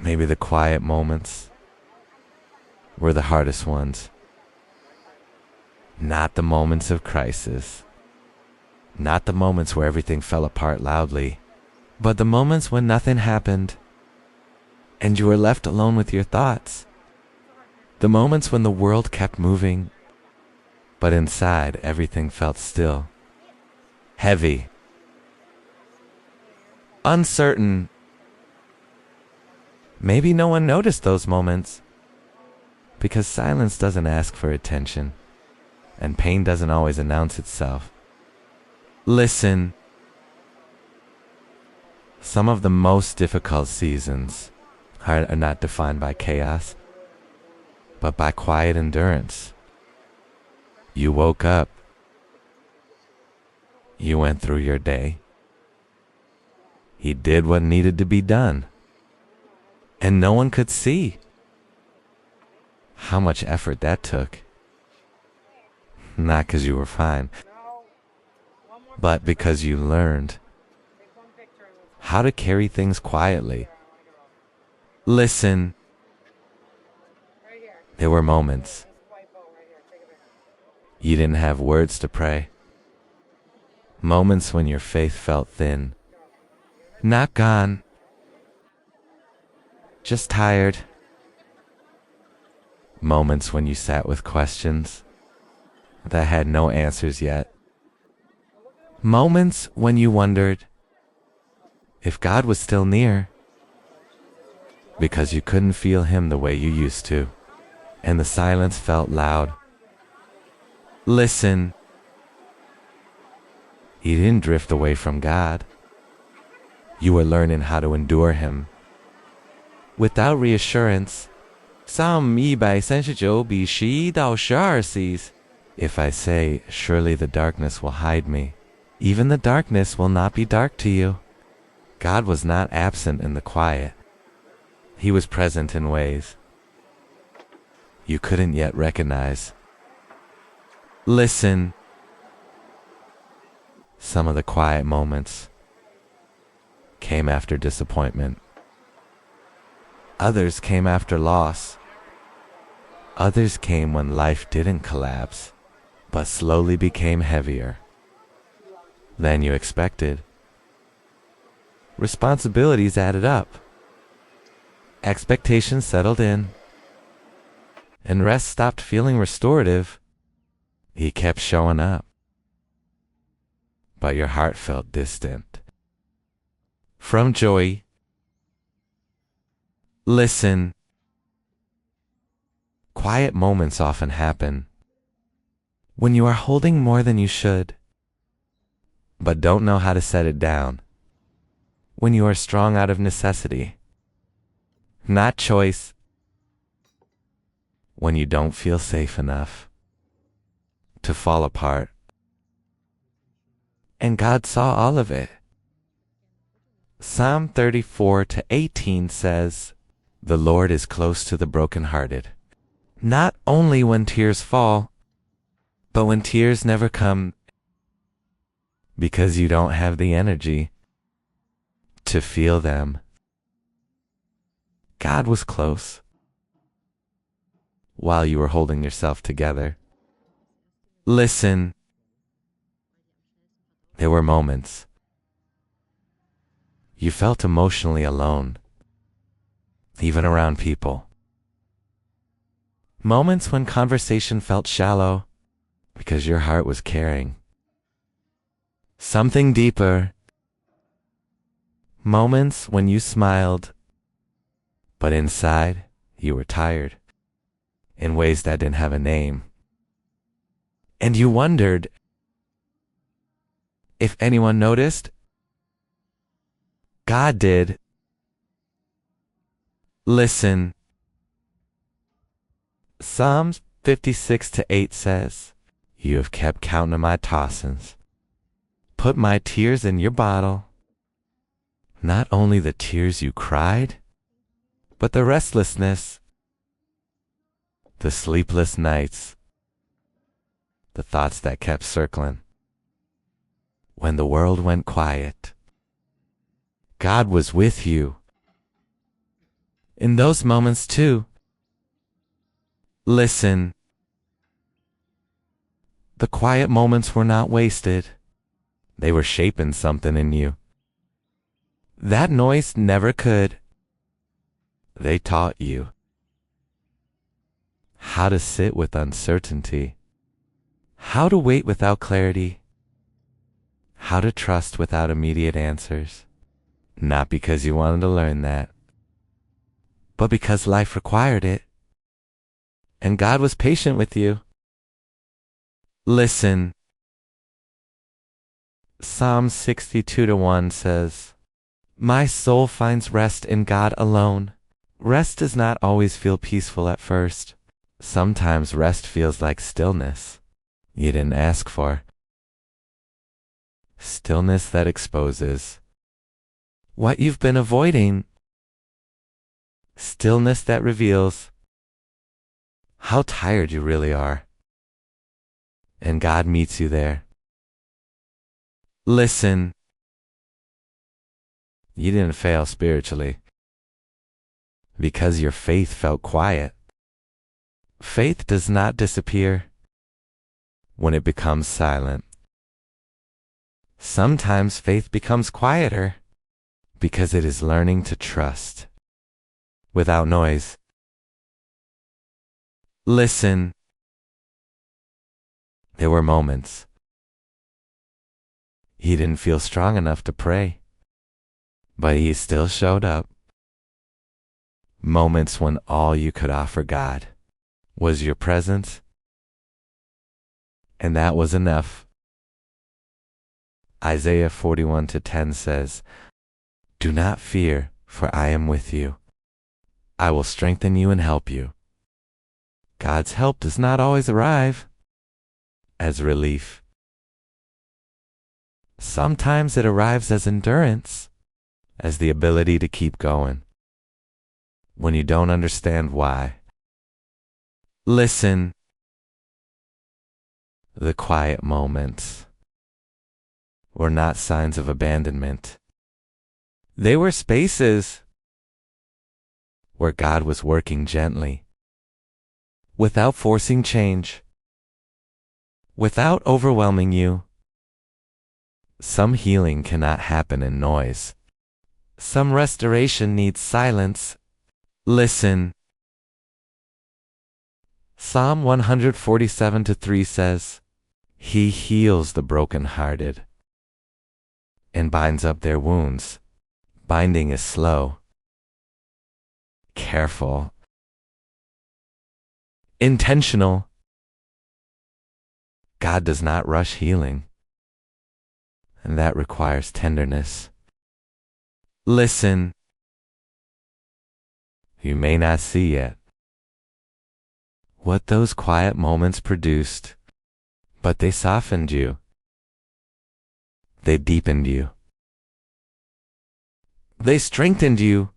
Maybe the quiet moments were the hardest ones. Not the moments of crisis. Not the moments where everything fell apart loudly. But the moments when nothing happened and you were left alone with your thoughts. The moments when the world kept moving, but inside everything felt still. Heavy. Uncertain. Maybe no one noticed those moments because silence doesn't ask for attention and pain doesn't always announce itself. Listen. Some of the most difficult seasons are not defined by chaos, but by quiet endurance. You woke up. You went through your day. He did what needed to be done. And no one could see how much effort that took. Not because you were fine, but because you learned how to carry things quietly. Listen. There were moments you didn't have words to pray. Moments when your faith felt thin. Not gone. Just tired. Moments when you sat with questions that had no answers yet. Moments when you wondered if God was still near because you couldn't feel Him the way you used to, and the silence felt loud. Listen. You didn't drift away from God. You were learning how to endure Him. Without reassurance, Psalm 139比11到12 says, If I say, surely the darkness will hide me, even the darkness will not be dark to you. God was not absent in the quiet. He was present in ways you couldn't yet recognize. Listen. Some of the quiet moments came after disappointment. Others came after loss. Others came when life didn't collapse, but slowly became heavier than you expected. Responsibilities added up. Expectations settled in. And rest stopped feeling restorative. He kept showing up. But your heart felt distant from joy. Listen. Quiet moments often happen when you are holding more than you should, but don't know how to set it down. When you are strong out of necessity, not choice. When you don't feel safe enough to fall apart. And God saw all of it. Psalm 34:18 says, The Lord is close to the brokenhearted, not only when tears fall, but when tears never come because you don't have the energy to feel them. God was close while you were holding yourself together. Listen. There were moments you felt emotionally alone, even around people. Moments when conversation felt shallow because your heart was carrying something deeper. Moments when you smiled, but inside you were tired in ways that didn't have a name. And you wondered if anyone noticed. God did. Listen. Psalms 56:8 says, You have kept count of my tossings. Put my tears in your bottle. Not only the tears you cried, but the restlessness, the sleepless nights, the thoughts that kept circling. When the world went quiet, God was with you. In those moments too, listen. The quiet moments were not wasted. They were shaping something in you. That noise never could. They taught you how to sit with uncertainty, how to wait without clarity, how to trust without immediate answers. Not because you wanted to learn that, but because life required it. And God was patient with you. Listen. Psalm 62:1 says, "My soul finds rest in God alone." Rest does not always feel peaceful at first. Sometimes rest feels like stillness you didn't ask for. Stillness that exposes what you've been avoiding. Stillness that reveals how tired you really are. And God meets you there. Listen. You didn't fail spiritually because your faith felt quiet. Faith does not disappear when it becomes silent. Sometimes faith becomes quieter because it is learning to trust without noise. Listen. There were moments he didn't feel strong enough to pray, but he still showed up. Moments when all you could offer God was your presence, and that was enough. Isaiah 41:10 says, "Do not fear, for I am with you. I will strengthen you and help you." God's help does not always arrive as relief. Sometimes it arrives as endurance, as the ability to keep going when you don't understand why. Listen. The quiet moments were not signs of abandonment. They were spaces where God was working gently, without forcing change, without overwhelming you. Some healing cannot happen in noise. Some restoration needs silence. Listen. Psalm 147:3 says, "He heals the brokenhearted and binds up their wounds." Binding is slow, careful, intentional. God does not rush healing, and that requires tenderness. Listen. You may not see yet what those quiet moments produced, but they softened you. They deepened you. They strengthened you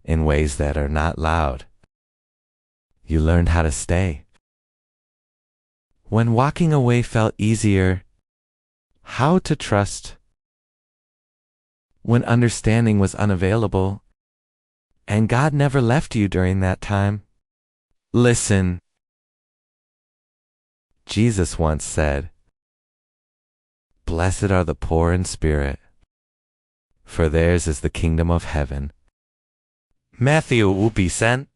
in ways that are not loud. You learned how to stay. When walking away felt easier, how to trust. When understanding was unavailable, and God never left you during that time. Listen. Jesus once said, "Blessed are the poor in spirit, for theirs is the kingdom of heaven." Matthew 5:10.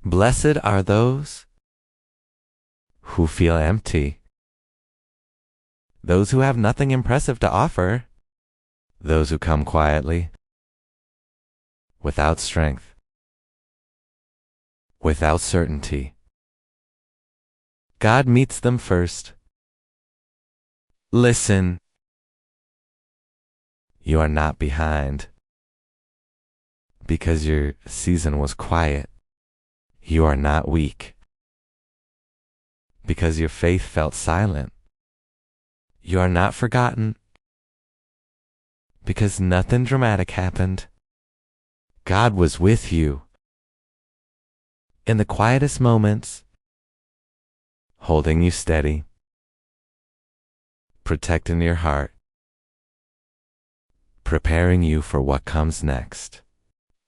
Blessed are those who feel empty, those who have nothing impressive to offer, those who come quietly, without strength, without certainty. God meets them first. Listen. You are not behind because your season was quiet. You are not weak because your faith felt silent. You are not forgotten because nothing dramatic happened. God was with you in the quietest moments, holding you steady, protecting your heart, preparing you for what comes next.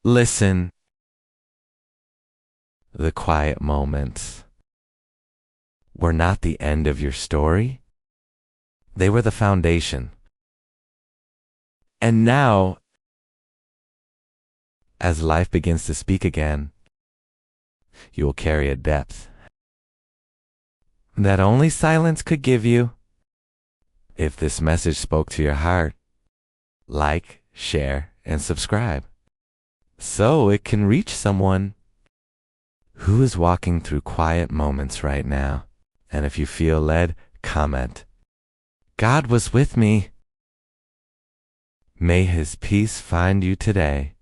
Listen. The quiet moments were not the end of your story. They were the foundation. And now, as life begins to speak again, you will carry a depth that only silence could give you. If this message spoke to your heart, like, share, and subscribe so it can reach someone who is walking through quiet moments right now. And if you feel led, comment, "God was with me." May His peace find you today.